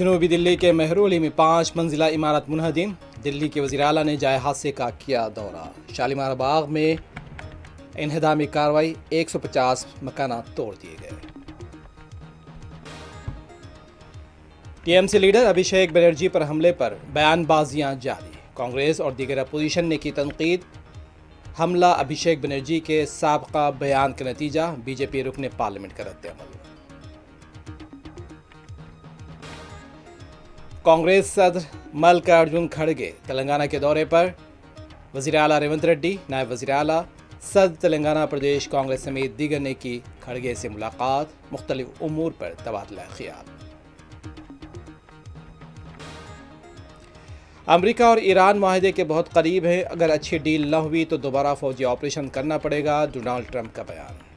جنوبی دلی کے مہرولی میں 5 منزلہ عمارت منہدم، دلی کے وزیر اعلیٰ نے جائے حادثے کا کیا دورہ۔ شالیمار باغ میں انہدامی کارروائی، 150 مکانات توڑ دیے گئے۔ T M C leader Abhishek Banerjee پر حملے پر بیان بازیاں جاری، کانگریس اور دیگر اپوزیشن نے کی تنقید۔ حملہ ابھیشیک بنرجی کے سابقہ بیان کا نتیجہ، بی جے پی رکن پارلیمنٹ کا رد عمل۔ کانگریس صدر ملکارجن کھڑگے تلنگانہ کے دورے پر، وزیر اعلیٰ ریونت ریڈی، نائب وزیر اعلیٰ، صدر تلنگانہ پردیش کانگریس سمیت دیگر نے کی کھڑگے سے ملاقات، مختلف امور پر تبادلہ خیال۔ امریکہ اور ایران معاہدے کے بہت قریب ہیں، اگر اچھی ڈیل نہ ہوئی تو دوبارہ فوجی آپریشن کرنا پڑے گا، ڈونالڈ ٹرمپ کا بیان۔